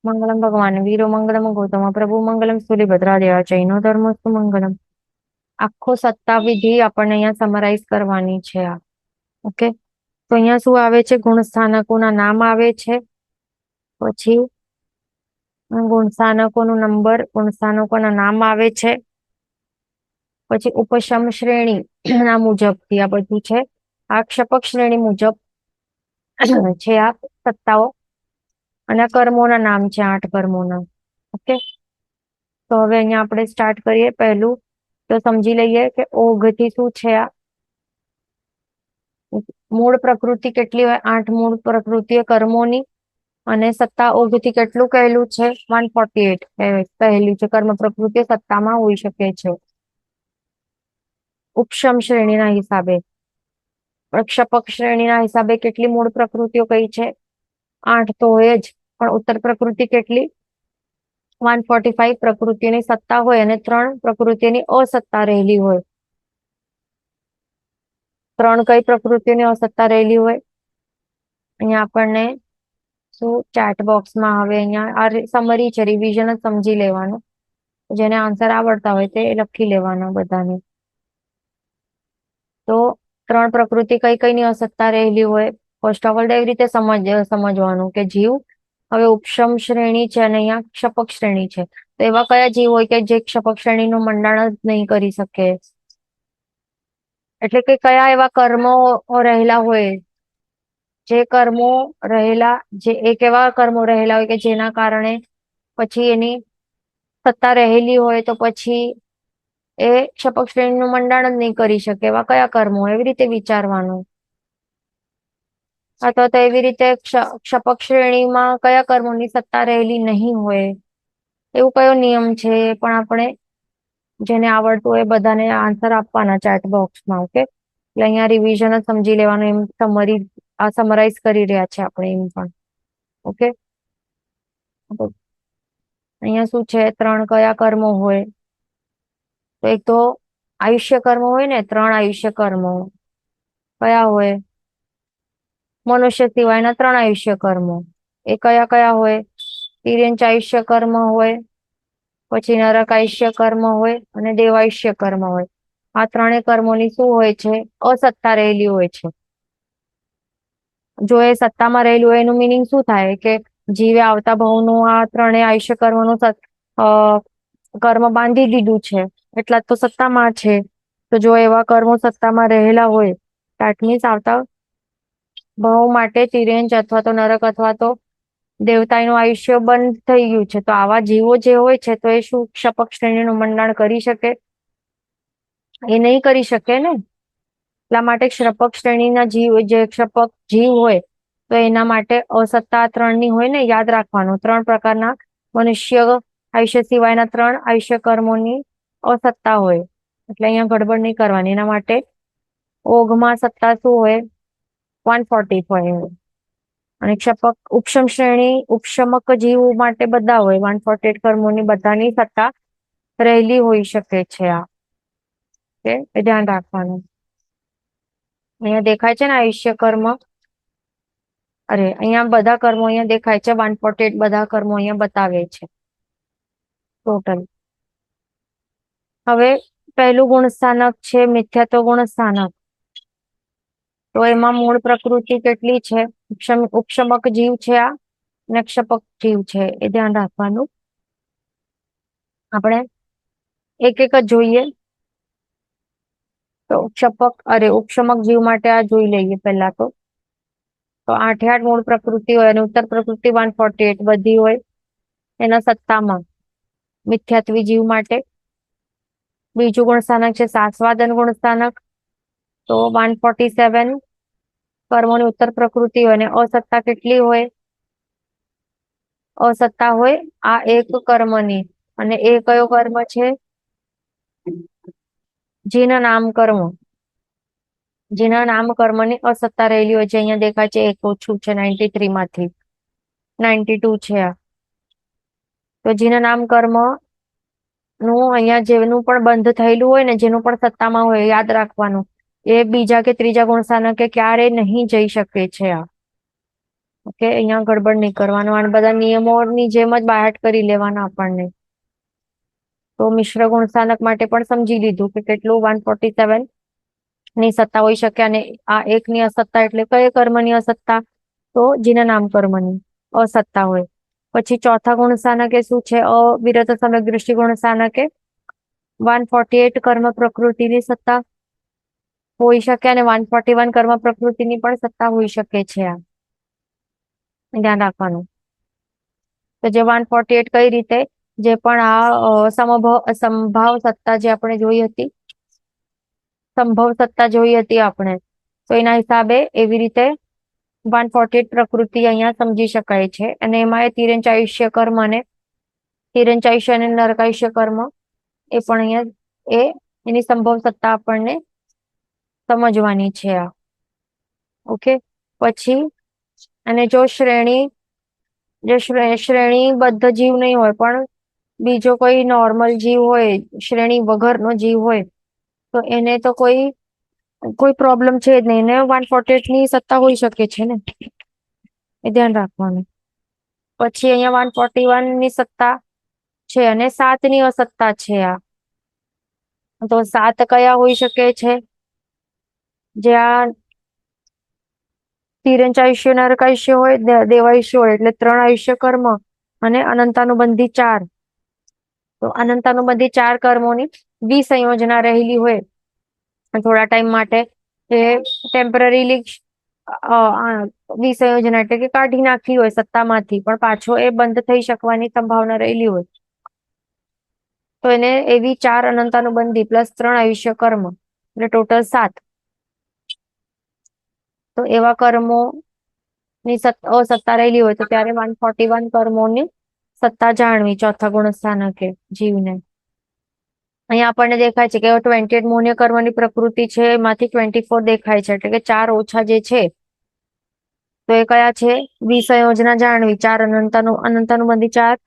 મંગલમ ભગવાન વીરો મંગલમ ગૌતમ પ્રભુ મંગલમ સૂર્યભદ્રા જૈનો ધર્મસ્તુ મંગલમ. આખો સત્તા વિધિ આપણને અહીંયા સમરાઈઝ કરવાની છે આ. ઓકે, તો અહીંયા શું આવે છે? ગુણ સ્થાનકોના નામ આવે છે, પછી ગુણ સ્થાનકોનું નંબર, ગુણ સ્થાનકોના નામ આવે છે, પછી ઉપશમ શ્રેણી ના મુજબથી આ બધું છે. આ ક્ષપક શ્રેણી મુજબ છે આ સત્તાઓ, અને કર્મોના નામ છે 8 કર્મોના. ઓકે, તો હવે અહીંયા આપણે સ્ટાર્ટ કરીએ. પહેલું તો સમજી લઈએ કે ઓઘ થી શું છે આ. મૂળ પ્રકૃતિ કેટલી હોય? 8 મૂળ પ્રકૃતિ કર્મોની, અને સત્તા ઓઘ થી કેટલું કહેલું છે? 148 કહેલું છે. કર્મ પ્રકૃતિ સત્તામાં હોઈ શકે છે ઉપશમ શ્રેણીના હિસાબે. ક્ષપક શ્રેણીના હિસાબે કેટલી મૂળ પ્રકૃતિઓ કઈ છે? 8 તો હોય જ, પણ ઉત્તર પ્રકૃતિ કેટલી? 145 પ્રકૃતિની સત્તા હોય, અને 3 પ્રકૃતિની અસત્તા રહેલી હોય. 3 કઈ પ્રકૃતિની અસત્તા રહેલી હોય? અહીંયા આપણને શું ચેટ બોક્સમાં હવે અહીંયા આ સમરી છે, રિવિઝન જ સમજી લેવાનું. જેને આન્સર આવડતા હોય તે લખી લેવાના બધાને. તો 3 પ્રકૃતિ કઈ કઈની અસત્તા રહેલી હોય? ફર્સ્ટ ઓફ ઓલ એવી રીતે સમજવાનું કે જીવ હવે ઉપશમ શ્રેણી છે અને અહીંયા ક્ષપક શ્રેણી છે. તો એવા કયા જીવ હોય કે જે ક્ષપક શ્રેણીનું મંડાણ જ નહીં કરી શકે? એટલે કે કયા એવા કર્મો રહેલા હોય, જે કર્મો રહેલા, જે એક એવા કર્મો રહેલા હોય કે જેના કારણે પછી એની સત્તા રહેલી હોય, તો પછી એ ક્ષપક શ્રેણીનું મંડાણ જ નહીં કરી શકે. એવા કયા કર્મો? એવી રીતે વિચારવાનું. અથવા તો એવી રીતે ક્ષપક શ્રેણીમાં કયા કર્મોની સત્તા રહેલી નહીં હોય, એવું કયો નિયમ છે? પણ આપણે જેને આવડતું હોય બધાને આન્સર આપવાના ચેટ બોક્સમાં. ઓકે, એટલે અહીંયા રિવિઝન જ સમજી લેવાનું. એમ સમરાઈઝ કરી રહ્યા છે આપણે એમ પણ. ઓકે, અહીંયા શું છે? 3 કયા કર્મો હોય? તો એક તો આયુષ્ય કર્મ હોય ને, 3 આયુષ્ય કર્મો કયા હોય? મનુષ્ય સિવાયના 3 આયુષ્ય કર્મો એ કયા કયા હોય? તિર્યંચ આયુષ્ય કર્મ હોય, પછી નરક આયુષ્ય કર્મ હોય, અને દેવાયુષ્ય કર્મ હોય. આ 3 કર્મોની શું હોય છે? અસત્તા રહેલી હોય છે. જો એ સત્તામાં રહેલું હોય એનું મિનિંગ શું થાય? કે જીવે આવતા ભાવનું આ 3 આયુષ્ય કર્મનું કર્મ બાંધી દીધું છે, એટલા તો સત્તામાં છે. તો જો એવા કર્મો સત્તામાં રહેલા હોય, દેટ મીન્સ આવતા ભાવ માટે તિર્યંચ અથવા તો નરક અથવા તો દેવતાનું આયુષ્ય બંધ થઈ ગયું છે. તો આવા જીવો જે હોય છે, તો એ શું ક્ષપક શ્રેણીનું મંડાણ કરી શકે? એ નહીં કરી શકે ને. એટલા માટે ક્ષપક શ્રેણીના જીવ, જે ક્ષપક જીવ હોય, તો એના માટે અસત્તા 3ની હોય ને. યાદ રાખવાનું, 3 પ્રકારના મનુષ્ય આયુષ્ય સિવાયના 3 આયુષ્ય કર્મોની અસત્તા હોય. એટલે અહીંયા ગડબડ નહીં કરવાની. એના માટે ઓઘમાં સત્તા શું હોય? 145 હોય. અને ક્ષપક ઉપશમ શ્રેણી ઉપશમક જીવ માટે બધા હોય. 148 કર્મોની બધાની સત્તા રહેલી હોઈ શકે છે આ. એ ધ્યાન રાખવાનું. અહીંયા દેખાય છે ને આયુષ્ય કર્મ. અહીંયા બધા કર્મો અહીંયા દેખાય છે. 148 બધા કર્મો અહીંયા બતાવે છે ટોટલ. હવે પહેલું ગુણ સ્થાનક છે મિથ્યાત્વ ગુણ સ્થાનક. તો એમાં મૂળ પ્રકૃતિ કેટલી છે? ઉપશમક જીવ છે આ, અને ક્ષપક જીવ છે. એ ધ્યાન રાખવાનું. આપણે એક એક જ જોઈએ. તો ઉપશમક જીવ માટે આ જોઈ લઈએ પહેલા તો. 8 મૂળ પ્રકૃતિ હોય, અને ઉત્તર પ્રકૃતિ 148 બધી હોય એના સત્તામાં મિથ્યાત્વી જીવ માટે. બીજું ગુણ સ્થાનક છે સાસ્વાદન ગુણ સ્થાનક. તો 147 કર્મોની ઉત્તર પ્રકૃતિ હોય, અને અસત્તા કેટલી હોય? અસત્તા હોય આ એક કર્મની. અને એ કયો કર્મ છે? જેના નામ કર્મ. જેના નામ કર્મની અસત્તા રહેલી હોય છે. અહીંયા દેખાય છે 1 ઓછું છે 93 માંથી. 92 છે આ. તો જેના નામ કર્મ નું અહીંયા જેનું પણ બંધ થયેલું હોય ને, જેનું પણ સત્તામાં હોય, યાદ રાખવાનું, એ બીજા કે ત્રીજા ગુણ સ્થાનકે ક્યારે નહીં જઈ શકે છે આ. ઓકે, અહીંયા ગડબડ નહીં કરવાનું, અને બધા નિયમોની જેમ જ બાયટ કરી લેવાના આપણને. તો મિશ્ર ગુણસ્થાનક માટે પણ સમજી લીધું કે કેટલું 147 ની સત્તા હોઈ શકે, અને આ એકની અસત્તા એટલે કઈ કર્મની અસત્તા? તો જીના નામ કર્મની અસત્તા હોય. પછી ચોથા ગુણસ્થાનકે શું છે? અવિરત સમ્યક દૃષ્ટિ ગુણસ્થાનકે 148 કર્મ પ્રકૃતિની સત્તા હોઈ શકે, અને 141 કર્મ પ્રકૃતિની પણ સત્તા હોઈ શકે છે. આ ધ્યાન રાખવાનું. તો જે 148 કઈ રીતે, જે પણ આ સંભાવ સત્તા જે આપણે જોઈ હતી, સંભવ સત્તા જોઈ હતી આપણે, તો એના હિસાબે એવી રીતે 148 પ્રકૃતિ અહીંયા સમજી શકાય છે. અને એમાં એ તિર્યંચાયુષ્ય કર્મ અને તિર્યંચાયુષ્ય અને નરકાયુષ્ય કર્મ એ પણ અહીંયા એની સંભવ સત્તા આપણને સમજવાની છે. આ ઓકે. પછી અને જો શ્રેણીબદ્ધ જીવ નહીં હોય, પણ બીજો કોઈ નોર્મલ જીવ હોય, શ્રેણી વગરનો જીવ હોય, તો એને તો કોઈ પ્રોબ્લેમ છે જ નહીં ને, 148 ની સત્તા હોઈ શકે છે ને, એ ધ્યાન રાખવાનું. પછી અહીંયા 141 ની સત્તા છે અને 7 ની અસત્તા છે. આ તો 7 કયા હોઈ શકે છે? જે આ તિર્યંચાયુષ્ય નરકાયુષ્ય હોય, દેવાયુષ્ય હોય, એટલે 3 આયુષ્ય કર્મ અને અનંતાનુબંધી 4. તો અનંતાનુબંધી 4 કર્મોની વિસંયોજના રહેલી હોય થોડા ટાઈમ માટે, એ ટેમ્પરરીલી વિસંયોજના એટલે કે કાઢી નાખી હોય સત્તામાંથી, પણ પાછો એ બંધ થઈ શકવાની સંભાવના રહેલી હોય, તો એને એવી 4 અનંતાનુબંધી પ્લસ 3 આયુષ્ય કર્મ એટલે ટોટલ 7. તો એવા કર્મોની અસત્તા રહેલી હોય, તો ત્યારે 141 કર્મોની સત્તા જાણવી ચોથા ગુણસ્થાનકે જીવને. અહીંયા આપણને દેખાય છે કે 28 મોન્ય કર્મની પ્રકૃતિ છે, એમાંથી 24 દેખાય છે, એટલે કે 4 ઓછા જે છે, તો એ કયા છે? વિસંયોજના જાણવી. 4 અનંતાનુબંધી 4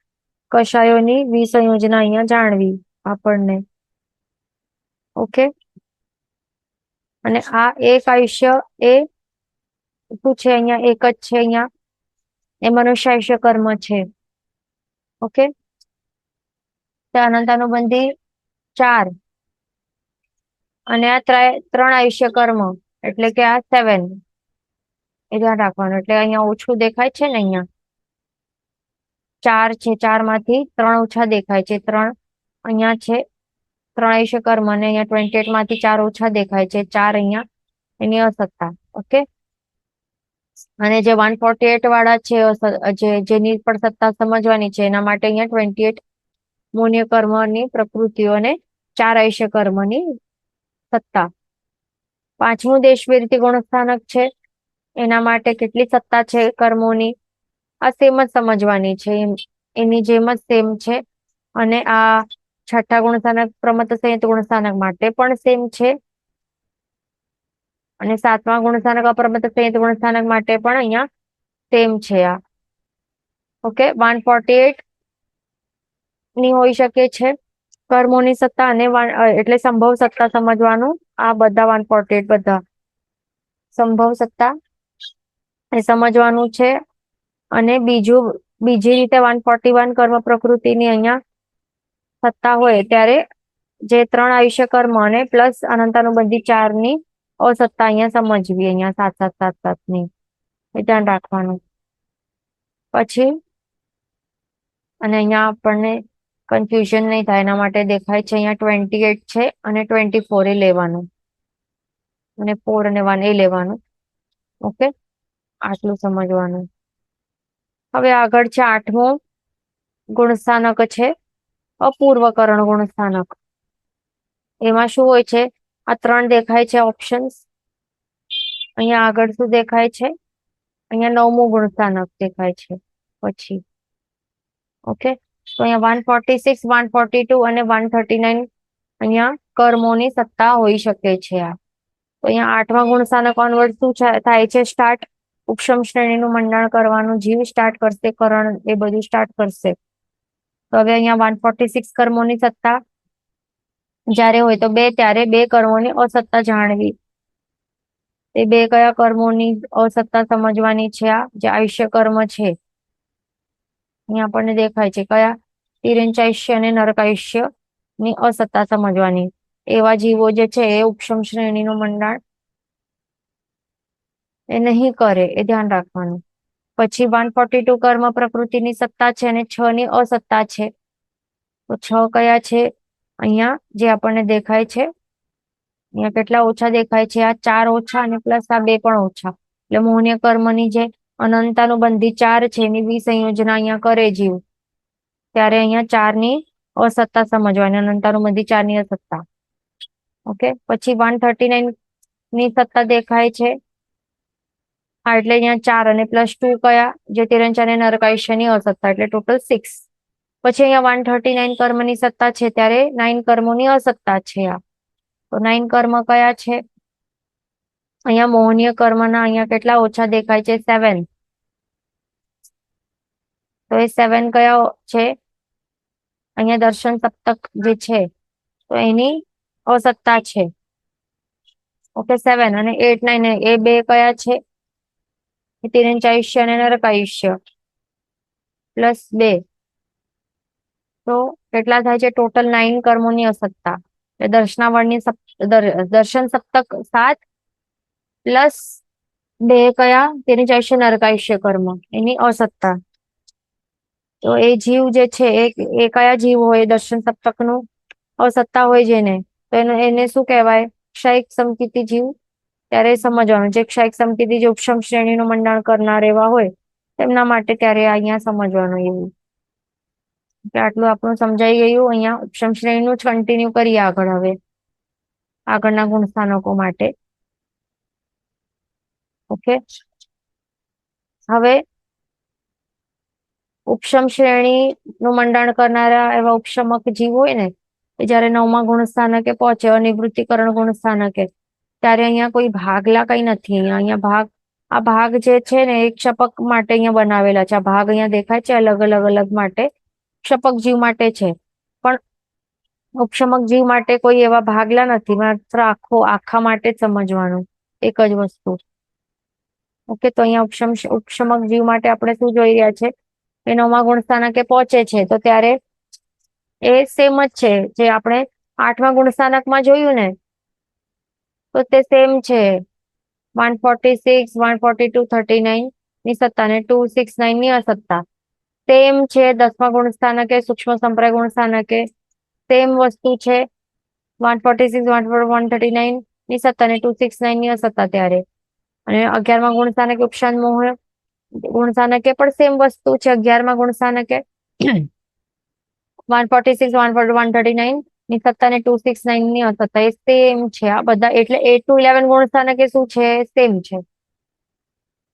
કષાયોની વિસંયોજના અહીંયા જાણવી આપણને. ઓકે. અને આ એક આયુષ્ય એ શું છે? અહીંયા એક જ છે, અહીંયા એ મનુષ્યાયુષ્ય કર્મ છે. ઓકે. તો અનંતાનુબંધી 4 અને આ 3 આયુષ્ય કર્મ એટલે કે આ 7, એ ધ્યાન રાખવાનું. એટલે અહીંયા ઓછું દેખાય છે ને, અહીંયા 4 છે, 4 માંથી 3 ઓછા દેખાય છે, 3 અહીંયા છે, 3 આયુષ્ય કર્મ, અને અહીંયા 28 માંથી 4 ઓછા દેખાય છે, 4 અહીંયા એની અસત્તા. ઓકે. અને જે 148 વાળા છે, જેની પણ સત્તા સમજવાની છે, એના માટે અહીંયા 28 મોન્ય કર્મની પ્રકૃતિઓ અને 4 આયુષ્ય કર્મની સત્તા. 5મું દેશ વિરતિ ગુણસ્થાનક છે, એના માટે કેટલી સત્તા છે કર્મોની? આ સેમ જ સમજવાની છે, એની જેમ જ સેમ છે. અને આ છઠ્ઠા ગુણસ્થાનક પ્રમત્ત સંયુક્ત ગુણસ્થાનક માટે પણ સેમ છે, અને 7મા ગુણસ્થાનક અપ્રમત્ત સંયુક્ત ગુણસ્થાનક માટે પણ અહીંયા સેમ છે. આ ઓકે. 148 ની હોઈ શકે છે કર્મોની સત્તા, અને એટલે સંભવ સત્તા સમજવાનું. આ બધા 148 બધા સંભવ સત્તા એ સમજવાનું છે. અને બીજી રીતે 141 કર્મ પ્રકૃતિની અહીંયા સત્તા હોય, ત્યારે જે 3 આયુષ્ય કર્મ અને પ્લસ અનંતાનુબંધી 4 ની અસત્તા અહીંયા સમજવી, અહીંયા 7 ની, એ ધ્યાન રાખવાનું. પછી અને અહીંયા આપણને કન્ફ્યુઝન નહીં થાય એના માટે દેખાય છે અહીંયા 28 છે અને 24 એ લેવાનું, અને 4 અને 1 એ લેવાનું. ઓકે. આટલું સમજવાનું. હવે આગળ છે 8મો ગુણસ્થાનક છે અપૂર્વકરણ ગુણસ્થાનક. એમાં શું હોય છે? આ 3 દેખાય છે ઓપ્શન્સ. અહીંયા આગળ શું દેખાય છે? અહીંયા 9મું ગુણસ્થાનક દેખાય છે પછી. ઓકે. તો અહીંયા 146, 142 અને 139 અહીંયા કર્મોની સત્તા હોઈ શકે છે. આ તો અહીંયા 8મા ગુણસ્થાનક ઓનવર્ડ શું થાય છે? સ્ટાર્ટ. ઉપશમ શ્રેણીનું મંડાણ કરવાનું જીવ સ્ટાર્ટ કરશે, કરણ એ બધું સ્ટાર્ટ કરશે. તો હવે અહીંયા 146 કર્મોની સત્તા જ્યારે હોય તો 2, ત્યારે 2 કર્મોની અસત્તા જાણવી. એ બે કયા કર્મોની અસત્તા સમજવાની છે? આ જે આયુષ્ય કર્મ છે અહીંયા આપણને દેખાય છે કયા, તિર્યંચાયુષ્ય અને નરકાયુષ્ય ની અસત્તા સમજવાની. એવા જીવો જે છે એ ઉપશમ શ્રેણીનું મંડાણ એ નહીં કરે, એ ધ્યાન રાખવાનું. પછી 142 કર્મ પ્રકૃતિની સત્તા છે અને 6 ની અસત્તા છે. તો 6 કયા છે અહીંયા જે આપણને દેખાય છે? અહીંયા કેટલા ઓછા દેખાય છે? આ 4 ઓછા અને પ્લસ આ 2 પણ ઓછા. એટલે મોહનીય કર્મની જે અનંતાનુબંધી 4 છે એની વિસંયોજના અહીંયા કરે જીવ, ત્યારે અહીંયા 4 ની અસત્તા સમજવાની, અનંતાનુબંધી 4 ની અસત્તા. ઓકે, પછી 139 ની સત્તા દેખાય છે. હા, એટલે અહીંયા 4 અને +2 કયા, જે તિર્યંચા અને નરકાયુષ્યની અસત્તા, એટલે ટોટલ 6. પછી અહીંયા 139 કર્મની સત્તા છે, ત્યારે 9 કર્મોની અસત્તા છે આ. તો 9 કર્મ કયા છે? અહીંયા મોહનીય કર્મના અહીંયા કેટલા ઓછા દેખાય છે? 7. તો એ 7 કયા છે? અહીંયા દર્શન સપ્તક જે છે તો એની અસત્તા છે. ઓકે, 7 અને 8 9 એ બે કયા છે? તિર્યંચાયુષ્ય અને નરકાયુષ્ય +2. તો કેટલા થાય છે? ટોટલ 9 કર્મોની અસત્તા. એટલે દર્શન સપ્તક 7 +2 કયા? તિર્યંચાયુષ્ય નરકાયુષ્ય કર્મ એની અસત્તા. તો એ જીવ જે છે એ કયા જીવ હોય? દર્શન સપ્તકનું અસત્તા હોય જેને, તો એને શું કહેવાય? ક્ષયિક સમકિતિ જીવ. ત્યારે સમજવાનું જે ક્ષયિક સમકિતિ જે ઉપશમ શ્રેણીનું મંડાણ કરનાર એવા હોય તેમના માટે ત્યારે અહીંયા સમજવાનું એવું. આટલું આપણું સમજાઈ ગયું. અહીંયા ઉપશમ શ્રેણીનું જ કન્ટિન્યુ કરીએ આગળ. હવે આગળના ગુણ સ્થાનકો માટે. ઓકે, હવે ઉપશમ શ્રેણી નું મંડાણ કરનારા એવા ઉપશમક જીવ હોય ને, એ જયારે 9મા ગુણ સ્થાનકે પહોંચે, અનિવૃત્તિકરણ ગુણ સ્થાનકે, ત્યારે અહીંયા કોઈ ભાગલા કઈ નથી. અહીંયા આ ભાગ જે છે ને એક ક્ષપક માટે અહીંયા બનાવેલા છે. આ ભાગ અહીંયા દેખાય છે અલગ અલગ માટે, ક્ષપક જીવ માટે છે. પણ ઉપશમક જીવ માટે કોઈ એવા ભાગલા નથી, માત્ર આખા માટે જ સમજવાનું, એક જ વસ્તુ. ઓકે, તો અહીંયા ઉપશમક જીવ માટે આપણે શું જોઈ રહ્યા છે? એ 9મા ગુણ સ્થાનકે પહોંચે છે તો ત્યારે એ સેમ જ છે જે આપણે 8મા ગુણ સ્થાનકમાં જોયું ને, તો તે સેમ છે. 146 142 39 ની સત્તા ને 269 ની અસત્તા સેમ છે. 10મા ગુણ સ્થાનકે સૂક્ષ્મ સંપ્રાય ગુણ સ્થાનકે સેમ વસ્તુ છે. 146 139 ની સત્તા ને 269 ની અસત્તા ત્યારે. અને 11મા ગુણ સ્થાનકે ઉપશાંત મોહ ગુણ સ્થાનકે પણ સેમ વસ્તુ છે. 11મા ગુણ સ્થાનકે 146 139 ની સત્તા ને 269 ની અસત્તા એ સેમ છે આ બધા. એટલે 8 to 11 ગુણ સ્થાનકે શું છે? સેમ છે.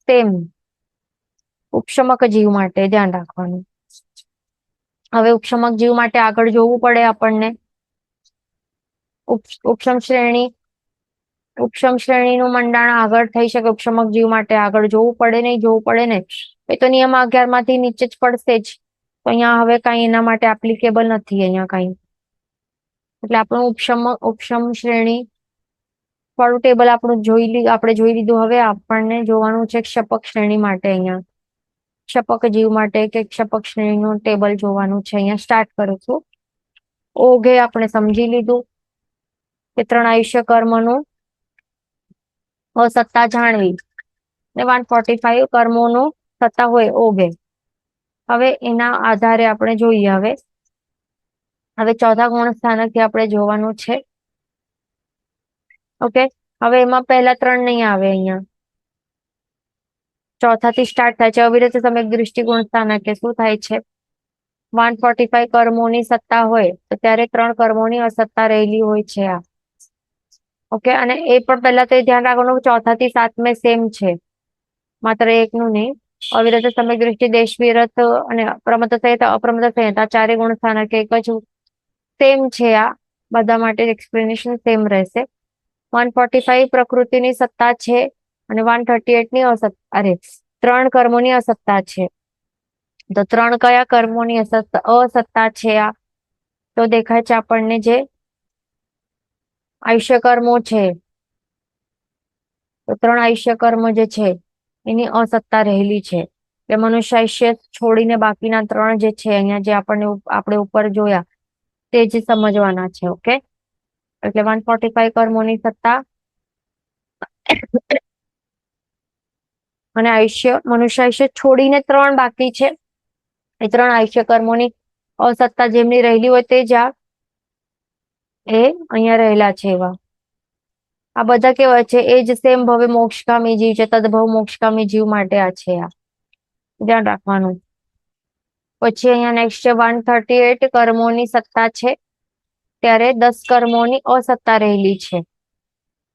સેમ ઉપશમક જીવ માટે ધ્યાન રાખવાનું. હવે ઉપશમક જીવ માટે આગળ જોવું પડે આપણને. ઉપશમ શ્રેણીનું મંડાણ આગળ થઈ શકે ઉપશમક જીવ માટે આગળ જોવું પડે નહીં? જોવું પડે ને, એ તો નિયમ 11 માંથી નીચે જ પડશે જ. તો અહીંયા હવે કઈ એના માટે એપ્લિકેબલ નથી અહીંયા કઈ. એટલે આપણું ઉપશમ શ્રેણી વાળું ટેબલ આપણે જોઈ લીધું. હવે આપણને જોવાનું છે ક્ષપક શ્રેણી માટે. અહીંયા ક્ષપક જીવ માટે કે ક્ષપક શ્રેણીનું ટેબલ જોવાનું છે. અહીંયા સ્ટાર્ટ કરું છું. ઓઘે આપણે સમજી લીધું કે 3 આયુષ્ય કર્મનું સત્તા જાણવી ને 145 કર્મોનું સત્તા હોય ઓઘે. હવે એના આધારે આપણે જોઈએ. હવે ચોથા ગુણ સ્થાનકથી આપણે જોવાનું છે. ઓકે, હવે એમાં પહેલા 3 નહીં આવે. અહીંયા ચોથાથી સ્ટાર્ટ થાય છે. અવિરત સમ્યક દૃષ્ટિ ગુણ સ્થાનકે શું થાય છે? 145 કર્મોની સત્તા હોય તો ત્યારે 3 કર્મોની અસત્તા રહેલી હોય છે આ. ઓકે, અને એ પણ પહેલા તો એ ધ્યાન રાખવાનું ચોથાથી 7મે સેમ છે, માત્ર એકનું નહીં. અવિરત સમ્યક દૃષ્ટિ દેશ વિરત અને પ્રમત સંહિતા અપ્રમત સંહિતા 4 ગુણ સ્થાનકે એક જ સેમ છે આ. બધા માટે એક્સપ્લેનેશન સેમ રહેશે. 145 પ્રકૃતિની સત્તા છે અને 138 ની અસત્તા, 3 કર્મોની અસત્તા છે. તો 3 કયા કર્મોની અસત્તા છે આ? તો દેખાય છે આપણને જે આયુષ્ય કર્મો છે તો 3 આયુષ્ય કર્મ જે છે એની અસત્તા રહેલી છે. કે મનુષ્ય આયુષ્ય છોડીને બાકીના 3 જે છે અહીંયા જે આપણે ઉપર જોયા તે જ સમજવાના છે. ઓકે, એટલે 145 કર્મોની સત્તા અને મનુષ્ય આયુષ્ય છોડીને 3 બાકી છે. એ 3 આયુષ્ય કર્મોની અસત્તા જેમની રહેલી હોય તે જ એ અહીંયા રહેલા છે. એવા આ બધા કેવા છે? એ જ સેમ ભવે મોક્ષકામી જીવ છે. તદભવ મોક્ષકામી જીવ માટે આ છે. આ ધ્યાન રાખવાનું. પછી અહીંયા નેક્સ્ટ છે 138 કર્મોની સત્તા છે. ત્યારે 10 કર્મોની અસત્તા રહેલી છે.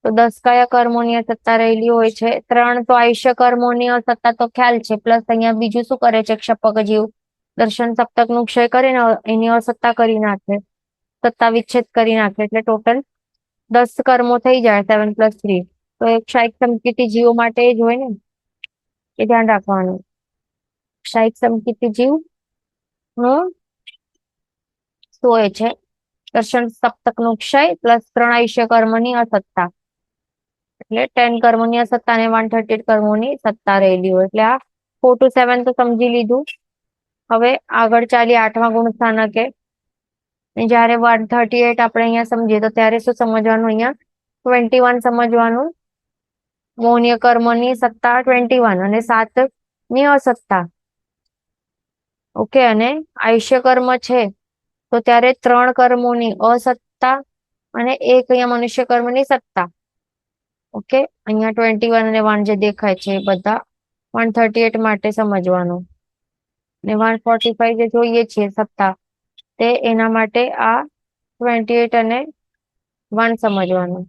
તો 10 કયા કર્મોની અસત્તા રહેલી હોય છે? 3 તો આયુષ્ય કર્મોની અસત્તા તો ખ્યાલ છે. પ્લસ અહીંયા બીજું શું કરે છે? ક્ષપક જીવ દર્શન સપ્તક નું ક્ષય કરીને એની અસત્તા કરી નાખે, સત્તા વિચ્છેદ કરી નાખે. એટલે ટોટલ 10 કર્મો થઈ જાય. 7 + 3 તો એક ક્ષાયિક સમકીર્તિ જીવો માટે જ હોય ને, એ ધ્યાન રાખવાનું. ક્ષાયિક સમકીર્તિ જીવ નું શું હોય છે? દર્શન સપ્તક નું ક્ષય પ્લસ 3 આયુષ્ય કર્મની અસત્તા, એટલે 10 કર્મોની અસત્તા અને 138 કર્મોની સત્તા રહેલી હોય. એટલે આ 4 to 7 તો સમજી લીધું. હવે આગળ ચાલી 8મા ગુણ સ્થાનકે. જયારે 138 આપણે અહીંયા સમજીએ તો ત્યારે શું સમજવાનું? અહીંયા 21 સમજવાનું. મૌન્ય કર્મની સત્તા 21 અને 7 ની અસત્તા. ઓકે, અને આયુષ્ય કર્મ છે તો ત્યારે 3 કર્મોની અસત્તા અને 1 અહીંયા મનુષ્ય કર્મની સત્તા. ઓકે, અહીંયા 21 અને 1 જે દેખાય છે એ બધા 138 માટે સમજવાનું. ને 145 જે જોઈએ છીએ સત્તા, તે એના માટે આ 28 અને 1 સમજવાનું.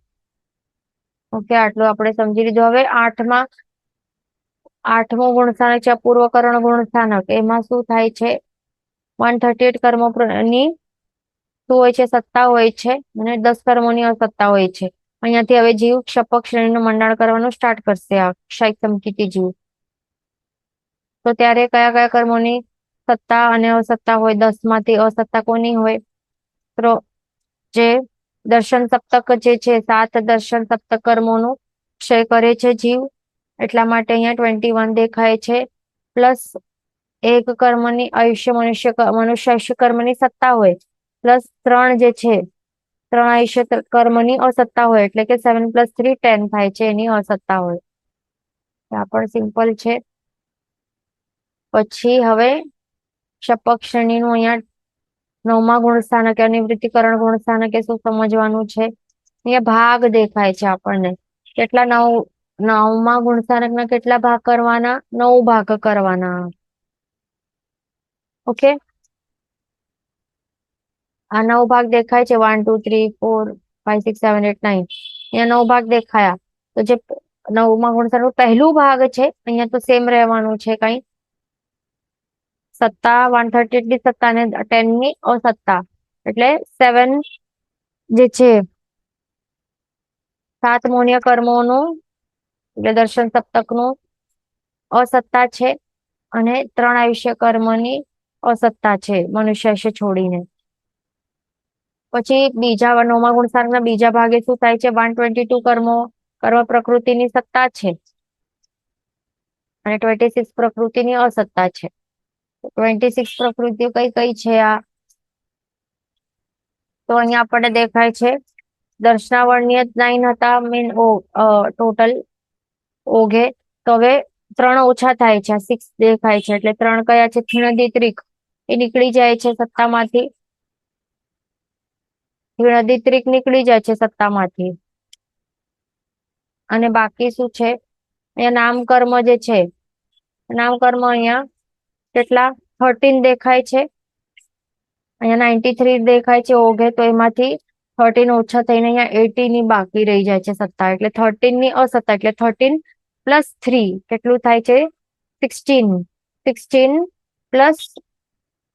ઓકે, આટલું આપણે સમજી લીધું. હવે 8મો ગુણસ્થાનક છે અપૂર્વકરણ ગુણસ્થાનક. એમાં શું થાય છે? 138 કર્મોની શું હોય છે? સત્તા હોય છે અને 10 કર્મોની અસત્તા હોય છે. અહીંયાથી હવે જીવ ક્ષપક શ્રેણીનું મંડાણ કરવાનું સ્ટાર્ટ કરશે આ ક્ષાયિક સમકીર્તિ જીવ. તો ત્યારે કયા કયા કર્મોની સત્તા અને અસત્તા હોય? 10 માંથી અસત્તા કોની હોય? તો જે દર્શન સપ્તક જે છે 7 દર્શન સપ્તક કર્મોનું ક્ષય કરે છે જીવ, એટલા માટે અહીંયા 21 દેખાય છે. પ્લસ 1 કર્મની મનુષ્ય આયુષ્ય કર્મની સત્તા હોય, પ્લસ 3 જે છે 3 આયુષ્ય કર્મની અસત્તા હોય. એટલે કે 7 + 3 10 થાય છે એની અસત્તા હોય. આ પણ સિમ્પલ છે. પછી હવે ક્ષપક શ્રેણીનું અહીંયા 9મા ગુણસ્થાનકે અનિવૃત્તિકરણ ગુણસ્થાનકે શું સમજવાનું છે? અહીંયા ભાગ દેખાય છે આપણને. કેટલા? 9મા ગુણસ્થાનકના કેટલા ભાગ કરવાના? 9 ભાગ કરવાના. ઓકે, આ 9 ભાગ દેખાય છે. 1 2 3 4 5 6 7 8 9 અહીંયા 9 ભાગ દેખાયા. તો જે 9મા ગુણસ્થાનક પહેલું ભાગ છે અહીંયા તો સેમ રહેવાનું છે. કઈ સત્તા 138 ની સત્તા અને 10 ની અસત્તા, એટલે 7 જે છે 7 મૌન્ય કર્મોનું એટલે દર્શન સપ્તકનું અસત્તા છે અને 3 આયુષ્ય કર્મની અસત્તા છે મનુષ્ય આયુષ્ય છોડીને. પછી બીજા 9મા ગુણસ્થાનકના બીજા ભાગે શું થાય છે? 122 કર્મ પ્રકૃતિની સત્તા છે અને 26 પ્રકૃતિની અસત્તા છે. 26 પ્રકૃતિઓ કઈ કઈ છે? આ તો અહીંયા આપણને દેખાય છે દર્શનાવર્ણ્ય 9 હતા મીન ટોટલ ઓઘે. તો હવે 3 ઓછા થાય છે. 6 દેખાય છે. એટલે 3 કયા છે? થીણદિત્રિક એ નીકળી જાય છે સત્તામાંથી. થીણદિત્રિક નીકળી જાય છે સત્તામાંથી. અને બાકી શું છે? અહીંયા નામકર્મ જે છે, નામકર્મ અહીંયા કેટલા? 13 દેખાય છે. અહીંયા 93 દેખાય છે ઓઘે. તો એમાંથી 13 ઓછા થઈને અહીંયા 80 ની બાકી રહી જાય છે સત્તા. એટલે 13 ની અસત્તા, એટલે 13 + 3 કેટલું થાય છે? 16. 16 પ્લસ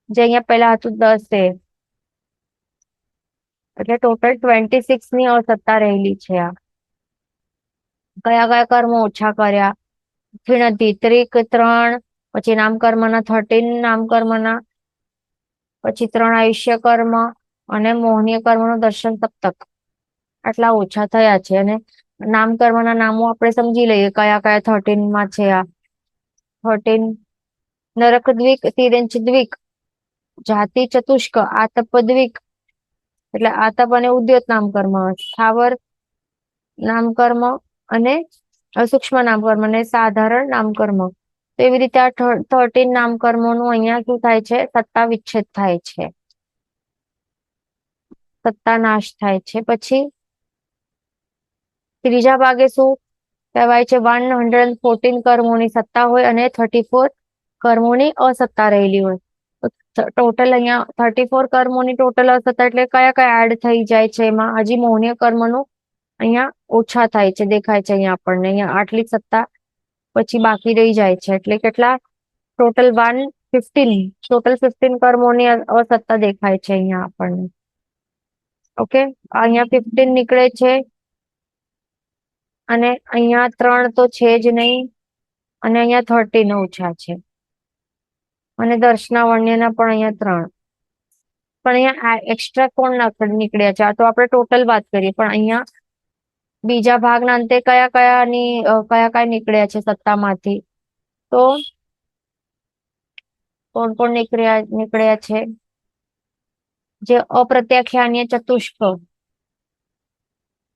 જે અહીંયા પહેલા હતું 10 એટલે ટોટલ 26 ની અસત્તા રહેલી છે. આ કયા કયા કર્મો ઓછા કર્યા? થીણદિત્રિક 3, પછી નામકર્મના 13 નામકર્મના, પછી 3 આયુષ્ય કર્મ અને મોહનીય કર્મનું દર્શન સપ્તક, આટલા ઓછા થયા છે. અને નામકર્મના નામો આપણે સમજી લઈએ કયા કયા 13 માં છે. આ 13 નરક દ્વિક, તિર્યંચ દ્વિક, જાતિ ચતુષ્ક, આતપ દ્વિક એટલે આતપ અને ઉદ્યોત નામકર્મ, સ્થાવર નામકર્મ અને સૂક્ષ્મ નામકર્મ અને સાધારણ નામકર્મ. તો એવી રીતે આ 13 નામકર્મોનું અહીંયા શું થાય છે? સત્તા વિચ્છેદ થાય છે, સત્તા નાશ થાય છે. પછી ત્રીજા ભાગે શું કહેવાય છે? 114 કર્મોની સત્તા હોય અને 34 કર્મોની અસત્તા રહેલી હોય. ટોટલ અહીંયા 34 કર્મોની ટોટલ અસત્તા એટલે કયા કયા એડ થઈ જાય છે એમાં? હજી મૌન્ય કર્મનું અહીંયા ઓછા થાય છે, દેખાય છે અહીંયા આપણને. અહીંયા આટલી સત્તા પછી બાકી રહી જાય છે. એટલે કેટલા? ટોટલ 15 કર્મોની અસત્તા દેખાય છે અહીંયા આપણને. ઓકે, અહીંયા 15 નીકળે છે અને અહીંયા 3 તો છે જ નહીં અને અહીંયા 13 ઓછા છે અને દર્શનાવર્ણ્યના પણ અહીંયા 3. પણ અહીંયા એક્સ્ટ્રા કોણ નીકળ્યા છે? આ તો આપણે ટોટલ વાત કરીએ, પણ અહીંયા બીજા ભાગના અંતે કયા કયા નીકળ્યા છે સત્તામાંથી? તો કોણ કોણ નીકળ્યા છે? જે અપ્રત્યાખ્યાનીય ચતુષ્ક,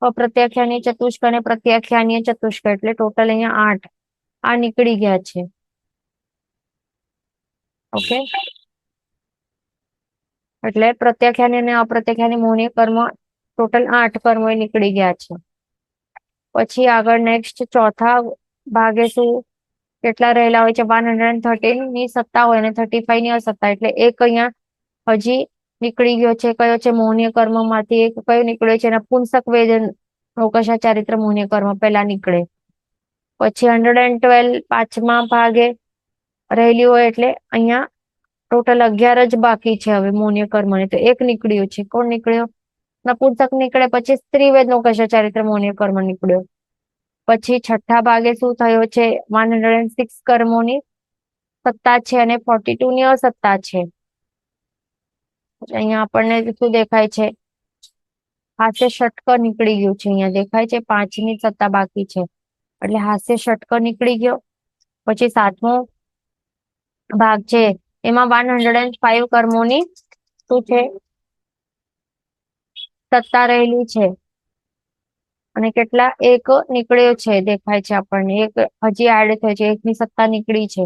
અપ્રત્યાખ્યાનીય ચતુષ્ક અને પ્રત્યાખ્યાનીય ચતુષ્ક એટલે ટોટલ અહીંયા 8 આ નીકળી ગયા છે. ઓકે, એટલે પ્રત્યાખ્યાની અને અપ્રત્યાખ્યાની મૌન્ય કર્મ ટોટલ 8 કર્મો નીકળી ગયા છે. પછી આગળ નેક્સ્ટ ચોથા ભાગે શું કેટલા રહેલા હોય છે? 113 ની સત્તા હોય અને 35 ની અસત્તા એટલે એક અહીંયા હજી નીકળી ગયો છે. કયો છે? મૌન્ય કર્મ માંથી એક કયો નીકળ્યો છે? એના પુંસક વેદ નૌકશા ચારિત્ર મૌન્ય કર્મ પહેલા નીકળે. પછી 112 પાંચમા ભાગે રહેલી હોય એટલે અહીંયા ટોટલ 11 જ બાકી છે હવે મૌન્ય કર્મની. તો એક નીકળ્યું છે. કોણ નીકળ્યો? નપુંસક નીકળે. પછી સ્ત્રીવેદ નૌકશા ચારિત્ર મૌન્ય કર્મ નીકળ્યો. પછી છઠ્ઠા ભાગે શું થયો છે? 106 કર્મોની સત્તા છે અને 42 ની અસત્તા છે. અહીંયા આપણને શું દેખાય છે? હાસ્ય ષટક નીકળી ગયું છે. અહીંયા દેખાય છે 5 ની સત્તા બાકી છે એટલે હાસ્ય ષટક નીકળી ગયો. પછી સાતમો ભાગ છે એમાં 105 કર્મોની શું છે? સત્તા રહેલી છે અને કેટલા? એક નીકળ્યો છે દેખાય છે આપણને. એક હજી એડ થયો છે, એકની સત્તા નીકળી છે.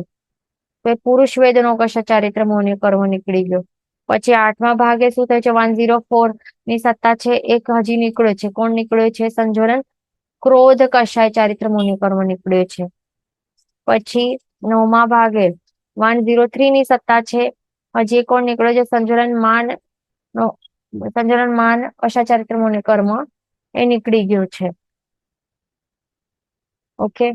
તો પુરુષ વેદ નૌકશા ચારિત્ર મૌન્ય કર્મ નીકળી ગયો. પછી આઠમા ભાગે શું થયું છે? 104 ની સત્તા છે, એક હજી નીકળ્યો છે. કોણ નીકળ્યો છે? સંજોરણ ક્રોધ કષાય ચારિત્ર મૌન્ય કર્મ નીકળ્યો છે. પછી નવમા ભાગે 103 ની સત્તા છે, હજી કોણ નીકળ્યો છે? સંજોરણ માન કષા ચારિત્ર મૌન્ય કર્મ એ નીકળી ગયો છે. ઓકે,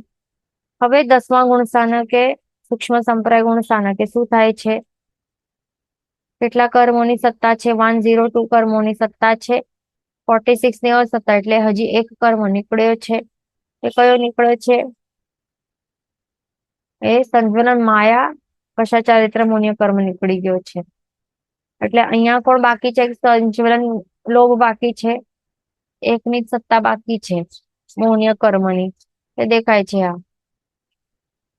હવે 10મા ગુણ સ્થાનકે સૂક્ષ્મ સંપ્રાય ગુણ સ્થાનકે શું થાય છે? કેટલા કર્મોની સત્તા છે? 102 કર્મોની સત્તા છે, 46 ની અસત્તા એટલે હજી એક કર્મ નીકળ્યો છે. એ કયો નીકળ્યો છે? એ સંજ્વલન માયા કષા ચારિત્ર મૌન્ય કર્મ નીકળી ગયો છે. એટલે અહીંયા કોણ બાકી છે? સંજ્વલન લોભ બાકી છે, એકની સત્તા બાકી છે મૌન્ય કર્મની. એ દેખાય છે.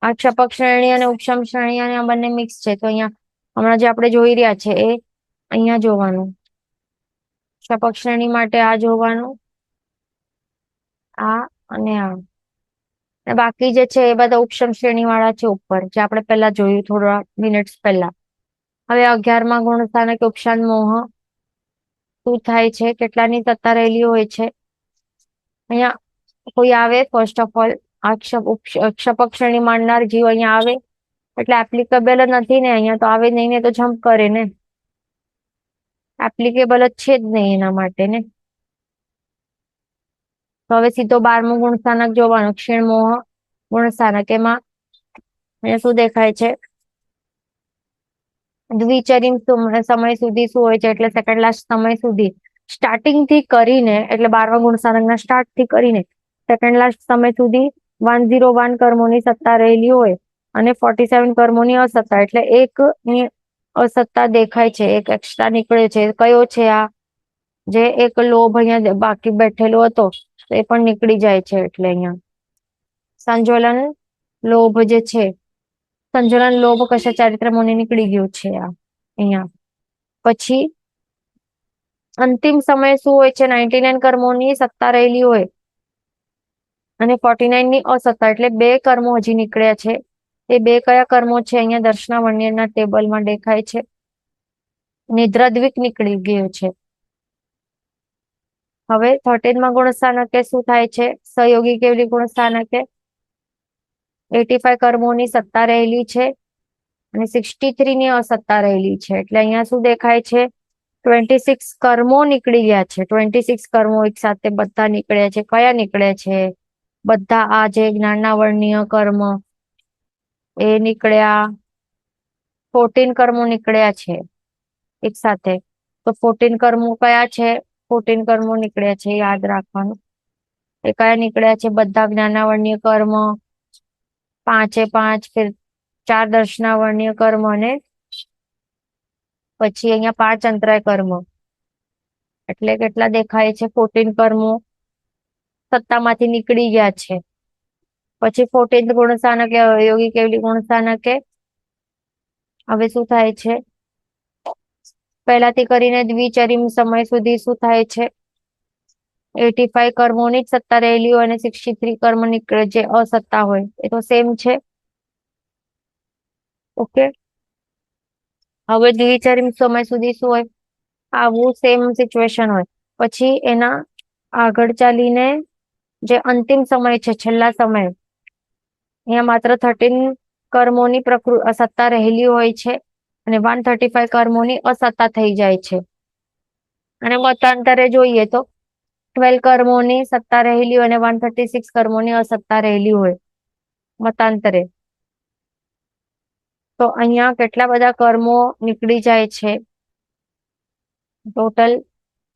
આ ક્ષપક શ્રેણી અને ઉપશમ શ્રેણી અને આ બંને મિક્સ છે. તો અહીંયા હમણાં જે આપણે જોઈ રહ્યા છે એ અહીંયા જોવાનું. ક્ષપક શ્રેણી માટે આ જોવાનું, આ અને આ. બાકી જે છે એ બધા ઉપશમ શ્રેણી વાળા છે ઉપર, જે આપણે પહેલા જોયું થોડા મિનિટ્સ પહેલા. હવે 11મા ગુણ સ્થાનકે ઉપશાંત મોહ શું થાય છે? કેટલાની સત્તા રહેલી હોય છે? અહીંયા કોઈ આવે ફર્સ્ટ ઓફ ઓલ આ ક્ષપક શ્રેણી માંડનાર જીવ અહીંયા આવે એટલે એપ્લિકેબલ નથી ને. અહીંયા તો આવે નહીં ને તો જમ્પ કરે ને, એપ્લિકેબલ જ છે જ નહીં એના માટે ને. તો હવે સીધો 12મું ગુણ સ્થાનક જોવાનું, ક્ષીણ મોહ ગુણ સ્થાનક. એમાં શું દેખાય છે? દ્વિચરિમ સમય સુધી શું હોય છે? એટલે સેકન્ડ લાસ્ટ સમય સુધી સ્ટાર્ટિંગ થી કરીને એટલે 12મા ગુણ સ્થાનકના સ્ટાર્ટ થી કરીને સેકન્ડ લાસ્ટ સમય સુધી 101 કર્મોની સત્તા રહેલી હોય અને 47 કર્મોની અસત્તા એટલે એક ની અસત્તા દેખાય છે, એક એક્સ્ટ્રા નીકળે છે. કયો છે આ? જે એક લોભ અહીંયા બાકી બેઠેલો હતો તો એ પણ નીકળી જાય છે. એટલે અહીંયા સંજોલન લોભ જે છે, સંજોલન લોભ કશા ચારિત્ર મુનિ નીકળી ગયું છે આ અહીંયા. પછી અંતિમ સમય શું હોય છે? 99 કર્મોની સત્તા રહેલી હોય અને 49 ની અસત્તા, એટલે બે કર્મો હજી નીકળ્યા છે. એ બે કયા કર્મો છે? અહીંયા દર્શનાવર્ણ્યના ટેબલમાં દેખાય છે. નિદ્રાદ્વિક નીકળી ગયો છે. હવે 13 માં ગુણસ્થાનકે શું થાય છે? સહયોગી કેવલી ગુણસ્થાનકે 85 કર્મોની સત્તા રહેલી છે અને 63 ની અસત્તા રહેલી છે. એટલે અહીંયા શું દેખાય છે? 26 કર્મો નીકળી ગયા છે. 26 કર્મો એક સાથે બધા નીકળ્યા છે. કયા નીકળ્યા છે? બધા આ જે જ્ઞાનાવર્ણ્ય કર્મ એ નીકળ્યા. 14 કર્મો નીકળ્યા છે એક સાથે. તો 14 કર્મો કયા છે? 14 કર્મો નીકળ્યા છે, યાદ રાખવાનું. એ કયા નીકળ્યા છે? બધા જ્ઞાનાવર્ણ્ય કર્મ, 5 ફિર 4 દર્શનાવર્ણ્ય કર્મ અને પછી અહીંયા 5 અંતરાય કર્મ. એટલે કેટલા દેખાય છે? 14 કર્મો સત્તામાંથી નીકળી ગયા છે. પછી 14th ગુણસ્થાનકે યોગી કેવલી ગુણસ્થાનકે હવે શું થાય છે? પહેલાથી કરીને દ્વિચરિમ સમય સુધી શું થાય છે? 85 કર્મોની જ સત્તા રહેલી હોય અને 63 કર્મ નીકળે, જે અસત્તા હોય એ તો સેમ છે. ઓકે, હવે દ્વિચરિમ સમય સુધી શું હોય? આવું સેમ સિચ્યુએશન હોય. પછી એના આગળ ચાલીને જે અંતિમ સમય છે, છેલ્લા સમય, અહીંયા માત્ર 13 કર્મોની સત્તા રહેલી હોય છે અને 135 કર્મોની અસત્તા થઈ જાય છે. અને મતાંતરે જોઈએ તો 12 કર્મોની સત્તા રહેલી હોય અને 136 કર્મોની અસત્તા રહેલી હોય મતાંતરે. તો અહીંયા કેટલા બધા કર્મો નીકળી જાય છે? ટોટલ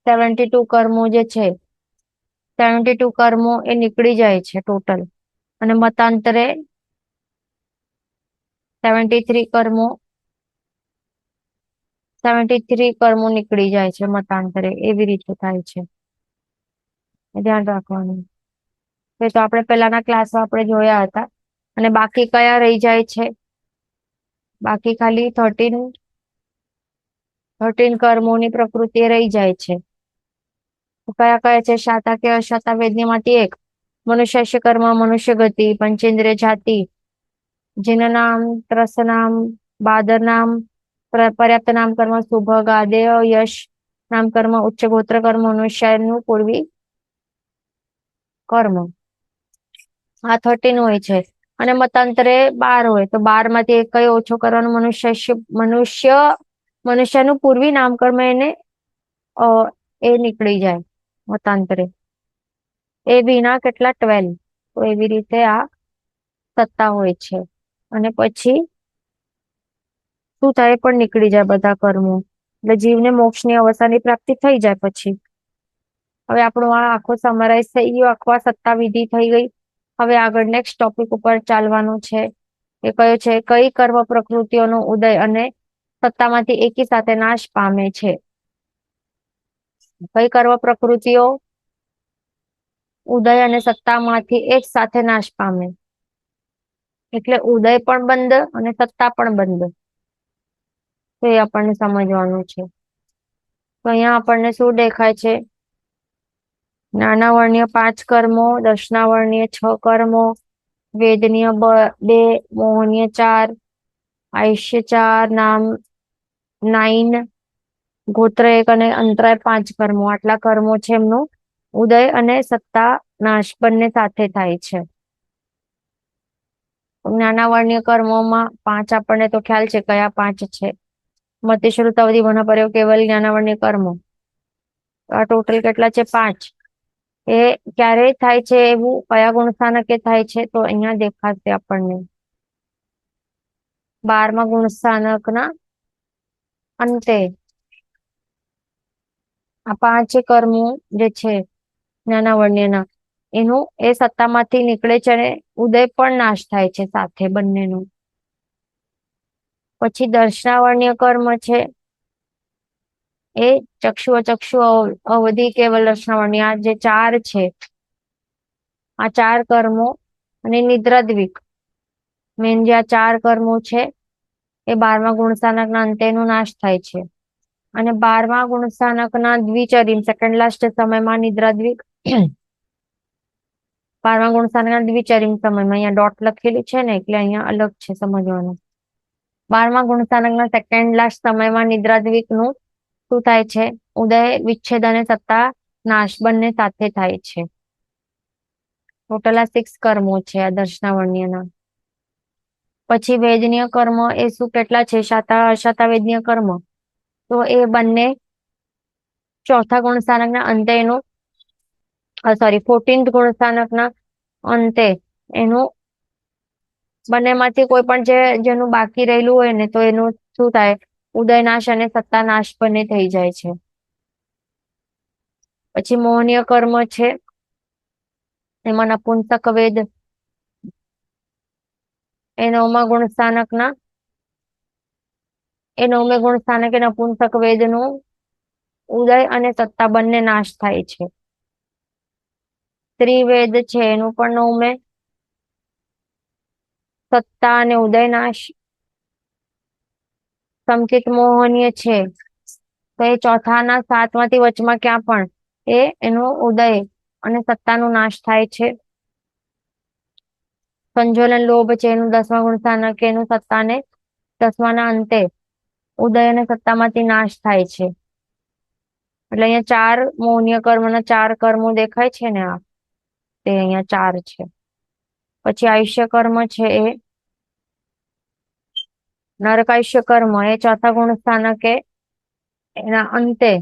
72 કર્મો જે છે, 72 કર્મો એ નીકળી જાય છે ટોટલ. અને મતાંતરે 73 કર્મો નીકળી જાય છે મતાંતરે. એવી રીતે થાય છે, ધ્યાન રાખવાનું. એ તો આપણે પહેલાના ક્લાસમાં આપણે જોયા હતા. અને બાકી કયા રહી જાય છે? બાકી ખાલી 13 કર્મોની પ્રકૃતિ રહી જાય છે. કયા કયા છે? શાતા કે અશાતા વેદનીમાંથી એક મનુષ્ય કર્મ, મનુષ્ય ગતિ, પંચેન્દ્રિય જાતિ, જીન નામ, ત્રસ નામ, બાદર નામ, પર્યાપ્ત નામ કર્મ, સુભગ, આદેય, યશ નામ કર્મ, ઉચ્ચ ગોત્ર કર્મ, મનુષ્યનું પૂર્વી કર્મ. આ 13 હોય છે. અને મતાંતરે 12 હોય. તો 12 માંથી એક કયો ઓછો કરવાનો? મનુષ્યનું પૂર્વી નામ કર્મ, એને એ નીકળી જાય મતાંતરે. એ વિના કેટલા? 12. તો એવી રીતે આ સત્તા હોય છે. અને પછી શું થાય? પણ નીકળી જાય બધા કર્મો. એટલે જીવને મોક્ષની અવસાનની પ્રાપ્તિ થઈ જાય. પછી હવે આપણું આ આખો સમરાઈઝ થઈ ગયો, આખો સત્તા વિધિ થઈ ગઈ. હવે આગળ નેક્સ્ટ ટોપિક ઉપર ચાલવાનું છે. એ કયો છે? કઈ કર્મ પ્રકૃતિઓનો ઉદય અને સત્તામાંથી એકી સાથે નાશ પામે છે? કઈ કર્મ પ્રકૃતિઓ ઉદય અને સત્તામાંથી એક સાથે નાશ પામે? એટલે ઉદય પણ બંધ અને સત્તા પણ બંધ. તો એ આપણને સમજવાનું છે. તો અહીંયા આપણને શું દેખાય છે? જ્ઞાનાવર્ણ્ય 5 કર્મો, દર્શનાવર્ણ્ય 6 કર્મો, વેદનીય 2, મોહનીય 4, આયુષ્ય 4, નામ 9, ગોત્ર 1 અને અંતરાય 5 કર્મો. આટલા કર્મો છે. એમનું ઉદય અને સત્તા નાશ બંને સાથે થાય છે. જ્ઞાનાવર્ણ્ય કર્મોમાં 5 આપણને તો ખ્યાલ છે કયા 5 છે. મતિ શ્રુતાવધિ મનોપર્યો કેવલ જ્ઞાનાવર્ણ્ય કર્મો. આ ટોટલ કેટલા છે? 5. એ ક્યારે થાય છે? એવું કયા ગુણસ્થાનકે થાય છે? તો અહીંયા દેખાશે આપણને 12મા ગુણસ્થાનકના અંતે આ 5 કર્મો જે છે જ્ઞાનાવર્ણ્યના, એનું એ સત્તામાંથી નીકળે છે અને ઉદય પણ નાશ થાય છે સાથે બંનેનું. પછી દર્શનાવર્ણ્ય કર્મ છે, એ ચક્ષુ અવધિ કેવલ દર્શનાવર્ણ્ય. આ જે 4 છે આ 4 કર્મો અને નિદ્રાદ્વિક મેન જે આ 4 કર્મો છે એ 12મા ગુણસ્થાનકના અંતે એનો નાશ થાય છે. અને 12મા ગુણસ્થાનકના દ્વિચરિમ સેકન્ડ લાસ્ટ સમયમાં નિદ્રાદ્વિક 12મા ગુણસ્થાનકના દ્વિચરિમ સમયમાં અહીંયા ડોટ લખેલું છે ને એટલે અહીંયા અલગ છે સમજવાનું. 12મા ગુણસ્થાનકના સેકન્ડ લાસ્ટ સમયમાં નિદ્રાદ્વિક નું શું થાય છે? ઉદય, વિચ્છેદ અને સત્તા નાશ બંને સાથે થાય છે. ટોટલ આ 6 કર્મો છે આ દર્શનાવર્ણ્યના. પછી વેદનીય કર્મ એ શું કેટલા છે? અશાતા વેદનીય કર્મ તો એ બંને ચોથા ગુણસ્થાનકના અંતે એનું 14th ગુણસ્થાનકના અંતે એનું બંનેમાંથી કોઈ પણ જેનું બાકી રહેલું હોય ને તો એનું શું થાય? ઉદયનાશ અને સત્તાનાશ બંને થઈ જાય છે. પછી મોહનીય કર્મ છે એમાં નપુંસક વેદ એ 9મા ગુણસ્થાનકના 9મે ગુણસ્થાનકે નપુંસક વેદનું ઉદય અને સત્તા બંને નાશ થાય છે. ત્રિવેદ છે એનું પણ 9મે સત્તા અને ઉદય નાશ. સંચિત મોહનીય છે તો એ ચોથાના 7માંથી વચમાં ક્યાં પણ એનો ઉદય અને સત્તાનો નાશ થાય છે. સંજોલન લોભ છે એનું 10મા ગુણસ્થાનકે એનું સત્તાને 10માના અંતે ઉદય અને સત્તામાંથી નાશ થાય છે. એટલે અહીંયા 4 મોહનીય કર્મના 4 કર્મો દેખાય છે ને આ તે અહીંયા 4 છે. પછી આયુષ્ય કર્મ છે એ નરકાયુષ્ય કર્મ એ ચોથા ગુણસ્થાનકે એના અંતે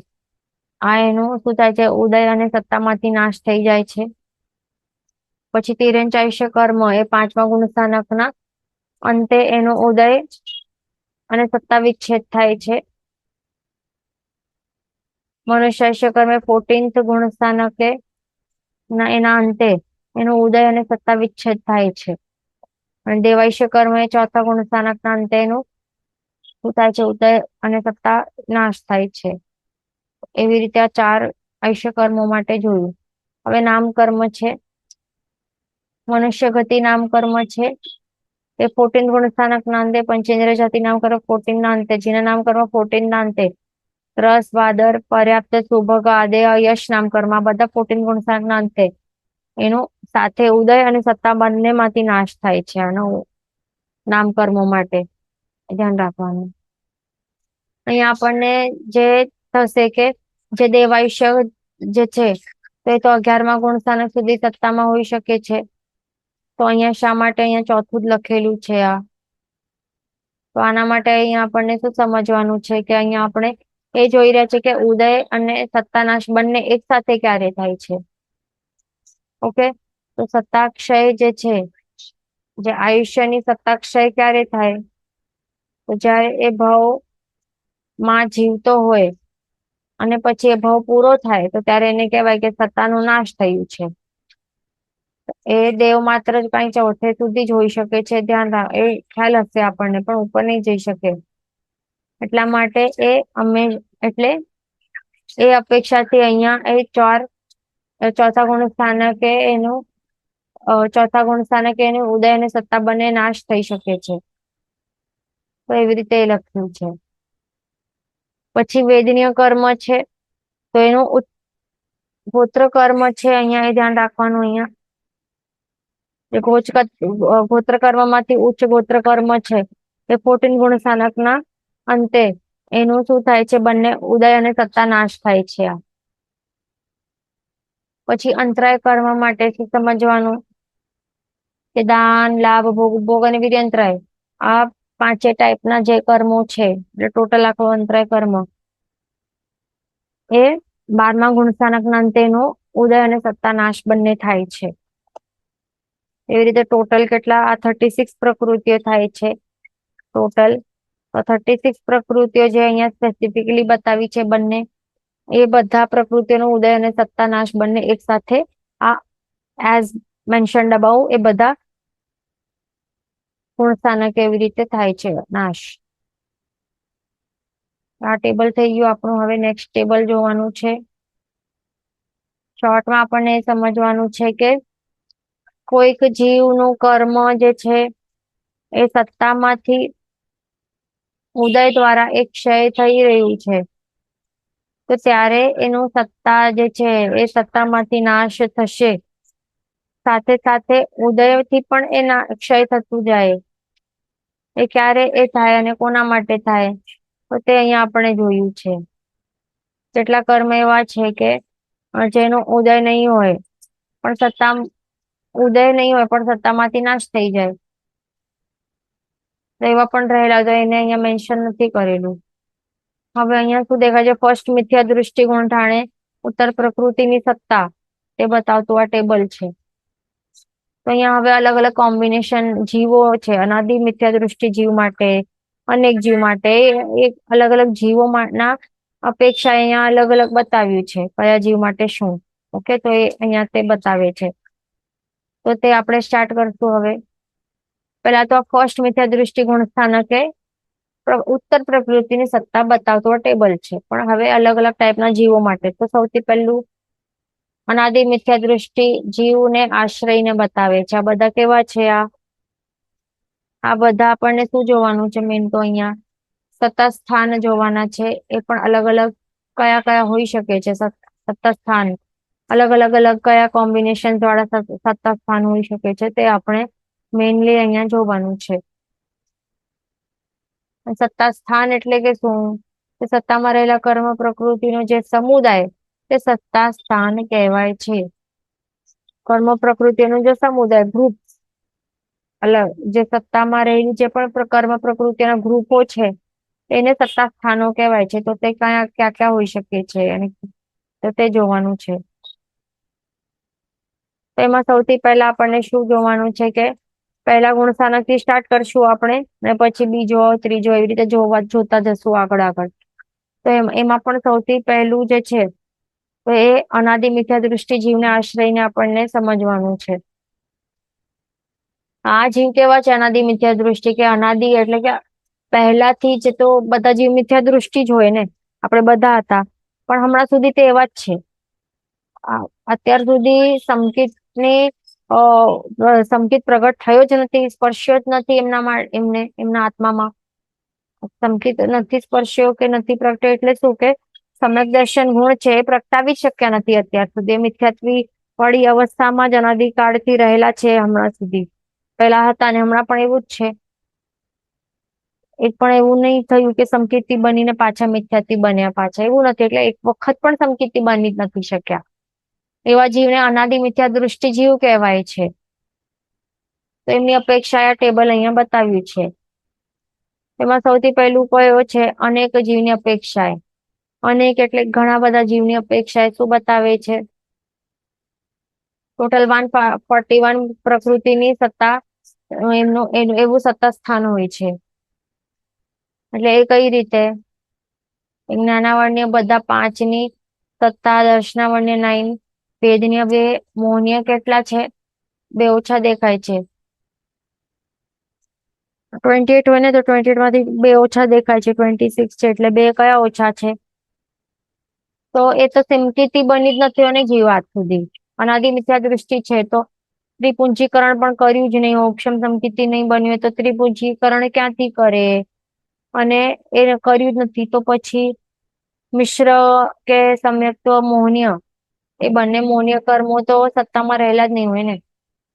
આ એનું શું થાય છે? ઉદય અને સત્તામાંથી નાશ થઈ જાય છે. પછી તિર્યંચાયુષ્ય કર્મ એ 5મા ગુણસ્થાનકના અંતે એનો ઉદય અને સત્તા વિચ્છેદ થાય છે. મનુષ્યાયુષ્ય કર્મ એ 14th ગુણસ્થાનકે એના અંતે એનો ઉદય અને સત્તા વિચ્છેદ થાય છે. અને દેવાયુષ્ય કર્મ એ ચોથા ગુણસ્થાનકના અંતે એનું શું થાય છે? ઉદય અને સત્તા નાશ થાય છે. એવી રીતે આ 4 આયુષ્ય કર્મો માટે જોયું. હવે નામ કર્મ છે. મનુષ્ય ગતિ નામ કર્મ છે એ 14th ગુણસ્થાનકના અંતે. પંચેન્દ્ર જાતિ નામ કર્મ 14 ના અંતે. જીના નામ કર્મ 14 ના અંતે. રસ, વાદર, પર્યાપ્ત, સુભગ, આદેય, યશ નામ કર્મ આ બધા 14 ગુણસ્થાનકના અંતે એનું સાથે ઉદય અને સત્તા બંનેમાંથી નાશ થાય છે. આનો નામ કર્મો માટે ધ્યાન રાખવાનું. અહીંયા આપણને જે થશે કે જે દેવાયુષ્ય જે છે તો એ તો 11મા ગુણસ્થાનક સુધી સત્તામાં હોઈ શકે છે. તો અહીંયા શા માટે અહીંયા ચોથું જ લખેલું છે આ? તો આના માટે અહીંયા આપણને શું સમજવાનું છે કે અહીંયા આપણે એ જોઈ રહ્યા છે કે ઉદય અને સત્તાનાશ બંને એક સાથે ક્યારે થાય છે? ઓકે, તો સત્તાક્ષય જે છે જે આયુષ્યની સત્તાક્ષય ક્યારે થાય? તો જયારે એ ભાવ માં જીવતો હોય અને પછી એ ભાવ પૂરો થાય તો ત્યારે એને કહેવાય કે સત્તાનો નાશ થયું છે. એ દેવ માત્ર જ કઈ ચોથે સુધી જ હોઈ શકે છે. ધ્યાન રાખ, એ ખ્યાલ હશે આપણને પણ ઉપર નહીં જઈ શકે. એટલા માટે એટલે એ અપેક્ષાથી અહીંયા ચોથા ગુણસ્થાનકે એનું ઉદય અને સત્તા બંને નાશ થઈ શકે છે. તો એવી રીતે એ લખ્યું છે. પછી વેદનીય કર્મ છે તો એનું ગોત્ર કર્મ છે અહીંયા એ ધ્યાન રાખવાનું. અહીંયા ગોત્ર કર્મમાંથી ઉચ્ચ ગોત્ર કર્મ છે એ 14 ગુણસ્થાનકના અંતે એનું શું થાય છે? બંને ઉદય અને સત્તા નાશ થાય છે. પછી અંતરાય કર્મ માટે શું સમજવાનું કે દાન, લાભ, ભોગ અને વિર્યંતરાય આ 5 ટાઈપના જે કર્મો છે એટલે ટોટલ આખો અંતરાય કર્મ એ 12મા ગુણસ્થાનકના અંતે એનો ઉદય અને સત્તા નાશ બંને થાય છે. એવી રીતે ટોટલ કેટલા? આ 36 પ્રકૃતિઓ થાય છે ટોટલ. તો 36 પ્રકૃતિઓ જે અહીંયા સ્પેસિફિકલી બતાવી છે બંને, એ બધા પ્રકૃતિઓનો ઉદય અને સત્તા નાશ બંને એક સાથે આ એઝ મેન્શન્ડ અબાઉ એ બધા ગુણસ્થાનક એવી રીતે થાય છે નાશ. આ ટેબલ થઈ ગયું આપણું. હવે નેક્સ્ટ ટેબલ જોવાનું છે. શોર્ટમાં આપણને સમજવાનું છે કે કોઈક જીવનું કર્મ જે છે એ સત્તામાંથી ઉદય દ્વારા એક ક્ષય થઈ રહ્યું છે, તો ત્યારે એનું સત્તા જે છે એ સત્તામાંથી નાશ થશે, સાથે સાથે ઉદયથી પણ એ ક્ષય થતું જાય. એ ક્યારે એ થાય અને કોના માટે થાય, તો તે અહીંયા આપણે જોયું છે. કેટલા કર્મ એવા છે કે જેનો ઉદય નહીં હોય પણ સત્તામાંથી નાશ થઈ જાય. તો એવા પણ રહેલા, તો એને અહીંયા મેન્શન નથી કરેલું. હવે અહીંયા શું દેખાય છે? ફર્સ્ટ મિથ્યા દૃષ્ટિકોણ ઠાણે ઉત્તર પ્રકૃતિની સત્તા તે બતાવતું આ ટેબલ છે. તો અહીંયા હવે અલગ અલગ કોમ્બિનેશન જીવો છે. અનાદિ મિથ્યા દૃષ્ટિ જીવ માટે, અનેક જીવ માટે, એક અલગ અલગ જીવો ના અપેક્ષા અહીંયા અલગ અલગ બતાવ્યું છે, કયા જીવ માટે શું. ઓકે, તો એ અહીંયા તે બતાવે છે. તો તે આપણે સ્ટાર્ટ કરશું હવે. પેલા તો ફર્સ્ટ મિથ્યા દૃષ્ટિકોણ સ્થાનકે ઉત્તર પ્રકૃતિની સત્તા બતાવતો ટેબલ છે, પણ હવે અલગ અલગ ટાઈપના જીવો માટે. તો સૌથી પહેલું અનાદિ મિથ્યા દૃષ્ટિ જીવને આશ્રયને બતાવે છે. આ બધા કેવા છે? આ બધા આપણને શું જોવાનું છે? મેન તો અહીંયા સત્તા સ્થાન જોવાના છે. એ પણ અલગ અલગ કયા કયા હોઈ શકે છે સત્તા સ્થાન, અલગ અલગ કયા કોમ્બિનેશન વાળા સત્તા સ્થાન હોઈ શકે છે, તે આપણે મેઇનલી અહીંયા જોવાનું છે. સત્તા સ્થાન એટલે કે શું? સત્તામાં રહેલા કર્મ પ્રકૃતિનો જે સમુદાય તે સત્તા સ્થાન કહેવાય છે. કર્મ પ્રકૃતિનો જે સમુદાય, ગ્રુપ, અલગ જે સત્તામાં રહેલી જે પણ કર્મ પ્રકૃતિના ગ્રુપો છે એને સત્તા સ્થાનો કહેવાય છે. તો તે ક્યાં ક્યાં હોઈ શકે છે અને તો તે જોવાનું છે. તો એમાં સૌથી પહેલા આપણને શું જોવાનું છે કે પહેલા ગુણ સ્થાનકથી સ્ટાર્ટ કરશું આપણે, અને પછી બીજો, ત્રીજો, એવી રીતે જોતા જશું આગળ. તો એમાં પણ સૌથી પહેલું જે છે તો એ અનાદિ મિથ્યા દૃષ્ટિ જીવને આશ્રયને આપણને સમજવાનું છે. આ જીવ કેવા છે? અનાદિ મિથ્યા દૃષ્ટિ, કે અનાદિ એટલે કે પહેલાથી જ તો બધા જીવ મિથ્યા દૃષ્ટિ જ હોય ને, આપણે બધા હતા, પણ હમણાં સુધી તે એવા જ છે. અત્યાર સુધી સંકિત પ્રગટ થયો જ નથી, સ્પર્શ્યો જ નથી એમના આત્મામાં. સંકિત નથી સ્પર્શ્યો કે નથી પ્રગટ્યો, એટલે શું કે સમ્યક દર્શન ગુણ છે એ પ્રગટાવી શક્યા નથી અત્યાર સુધી. મિથ્યાત્વી વાળી અવસ્થામાં જ અનાદિકાળથી રહેલા છે હમણાં સુધી. પહેલા હતા ને હમણાં પણ એવું જ છે. એક પણ એવું નહીં થયું કે સંકેતી બનીને પાછા મિથ્યાથી બન્યા પાછા, એવું નથી. એટલે એક વખત પણ સંકેતી બની જ નથી શક્યા. એવા જીવને અનાદિ મિથ્યા દૃષ્ટિ જીવ કહેવાય છે. તો એમની અપેક્ષા આ ટેબલ અહીંયા બતાવ્યું છે. એમાં સૌથી પહેલું કયો છે? અનેક જીવની અપેક્ષાએ. અનેક એટલે ઘણા બધા જીવની અપેક્ષાએ શું બતાવે છે? ટોટલ 141 પ્રકૃતિની સત્તા, એવું સત્તા સ્થાન હોય છે. એટલે એ કઈ રીતે? જ્ઞાનાવર્ણ્ય બધા 5 ની સત્તા, દર્શનાવર્ણ્ય 9, ભેદનીય 2, મોહનીય કેટલા છે? 2 ઓછા દેખાય છે. 28 હોય ને તો 28 માંથી 2 ઓછા દેખાય છે. 26 છે એટલે 2 કયા ઓછા છે? તો એ તો સંકેતી બની જ નથી અને જીવ આજ સુધી અનાદિ મિથ્યા દૃષ્ટિ છે. તો ત્રિપુંજીકરણ પણ કર્યું જ નહીં, ઓક્ષમ સંકેતી નહીં બન્યું હોય તો ત્રિપુંજીકરણ ક્યાંથી કરે? અને એ કર્યું જ નથી તો પછી મિશ્ર કે સમ્યક્ત્વ મોહનીય, એ બંને મોહનીય કર્મો તો સત્તામાં રહેલા જ નહીં હોય ને.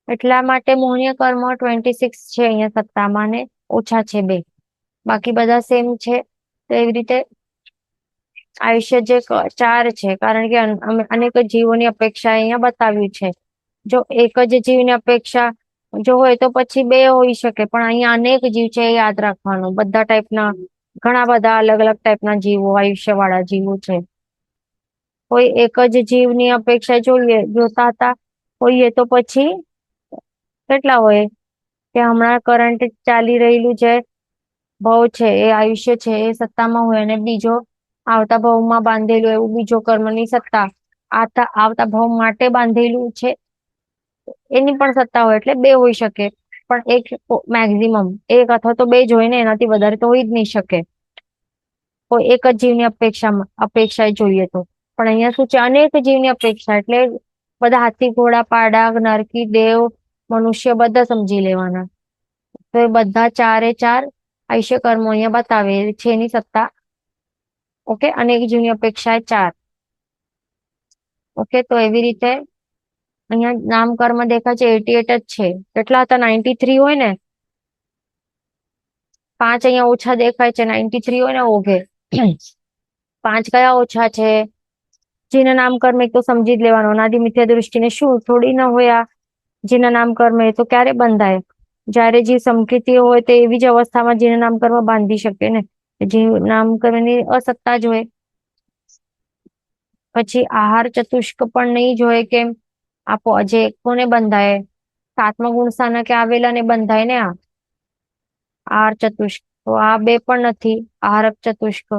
એટલા માટે મોહનીય કર્મ 26 છે અહીંયા સત્તામાં, ને ઓછા છે 2, બાકી બધા સેમ છે. તો એવી રીતે આયુષ્ય જે 4 છે, કારણ કે અનેક જીવોની અપેક્ષા અહીંયા બતાવ્યું છે. જો એક જ જીવની અપેક્ષા જો હોય તો પછી 2 હોઈ શકે, પણ અહીંયા અનેક જીવ છે એ યાદ રાખવાનું. બધા ટાઈપના, ઘણા બધા અલગ અલગ ટાઈપના જીવો, આયુષ્ય વાળા જીવો છે. કોઈ એક જ જીવની અપેક્ષા જોતા હતા હોઈએ તો પછી કેટલા હોય? કે હમણાં કરંટ ચાલી રહેલું જે ભાવ છે એ આયુષ્ય છે એ સત્તામાં હોય, અને બીજો આવતા ભાવમાં બાંધેલું એવું બીજો કર્મની સત્તા આવતા ભાવ માટે બાંધેલું છે એની પણ સત્તા હોય. એટલે 2 હોઈ શકે, પણ એક મેક્સિમમ 1 અથવા તો 2 જ હોય ને, એનાથી વધારે તો હોઈ જ નહીં શકે. કોઈ એક જ જીવની અપેક્ષા જોઈએ તો. પણ અહીંયા શું છે? અનેક જીવની અપેક્ષા, એટલે બધા હાથી, ઘોડા, પાડા, નરકી, દેવ, મનુષ્ય બધા સમજી લેવાના. તો એ બધા ચારે ચાર આયુષ્ય કર્મો અહીંયા બતાવે છે એની સત્તા. ઓકે, અને એક જૂની અપેક્ષા એ 4. ઓકે, તો એવી રીતે અહીંયા નામ કર્મ દેખાય છે 88 જ છે. કેટલા હતા? 93 હોય ને, 5 અહીંયા ઓછા દેખાય છે. 93 હોય ને ઓઘે. 5 કયા ઓછા છે? જેના નામ કર્મ એક તો સમજી જ લેવાનો. અનાદિ મિથ્યા દૃષ્ટિને શું થોડી ના હોય આ જેના નામ કર્મ, એ તો ક્યારે બંધાય? જયારે જે સમકૃતિ હોય તે એવી જ અવસ્થામાં જેના નામ કર્મ બાંધી શકે ને. જે નામ કર્મની અસત્તા જ હોય. પછી આહાર ચતુષ્ક પણ નહીં જ હોય. કેમ? આપો જે કોને બંધાય? સાતમા ગુણ સ્થાનકે આવેલા ને બંધાય ને આ આહાર ચતુષ્ક. તો આ બે પણ નથી. આહારક ચતુષ્ક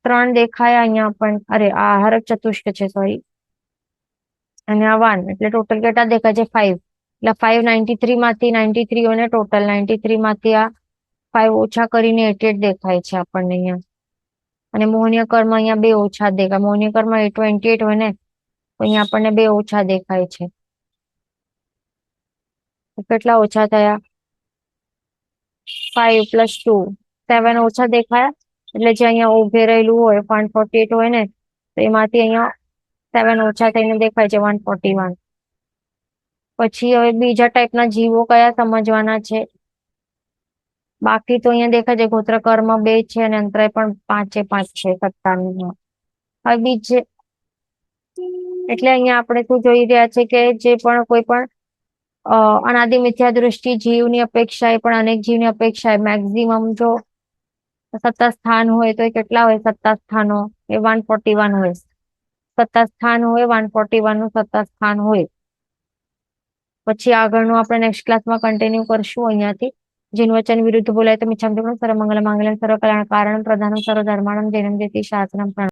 3 દેખાયા અહીંયા પણ. અરે આ આહારક ચતુષ્ક છે, સોરી. અને આ 1 એટલે ટોટલ કેટલા દેખાય છે? 5. એટલે 593 માંથી 93 હોય ને ટોટલ 93 માંથી આ 5 ઓછા કરીને 88 દેખાય છે આપણને અહીંયા. અને મોહનીય કર્મ અહીંયા 2 ઓછા દેખાય. મોહનીય કર્મ 28 હોય ને, તો અહીંયા આપણને 2 ઓછા દેખાય છે. કેટલા ઓછા થયા? 5 + 2 7 ઓછા દેખાયા. એટલે જે અહીંયા ઉભે રહેલું હોય 148 હોય ને, તો એમાંથી અહીંયા 7 ઓછા થઈને દેખાય છે 141. પછી હવે બીજા ટાઈપના જીવો કયા સમજવાના છે? બાકી તો અહીંયા દેખાય છે ગોત્ર કર્મ 2 છે અને અંતરાય પણ 5 છે સત્તાનું. હવે બીજે એટલે અહીંયા આપણે શું જોઈ રહ્યા છે કે જે પણ કોઈ પણ અનાદિ મિથ્યા દૃષ્ટિ જીવની અપેક્ષા એ પણ અનેક જીવની અપેક્ષા મેક્સિમમ જો સત્તા સ્થાન હોય તો એ કેટલા હોય? સત્તા સ્થાનો એ 141 હોય. સત્તા સ્થાન હોય 141 નું સત્તા સ્થાન હોય. પછી આગળનું આપણે નેક્સ્ટ ક્લાસમાં કન્ટિન્યુ કરશું અહીંયાથી. જીન વચન વિરુદ્ધ બોલાય તો મિચ્છામિ સર્વ મંગલ માંગલ્યં સર્વ કલ્યાણ કારણ પ્રધાનમ સર્વ ધર્માણમ જૈનમ જેતિ શાસનમ.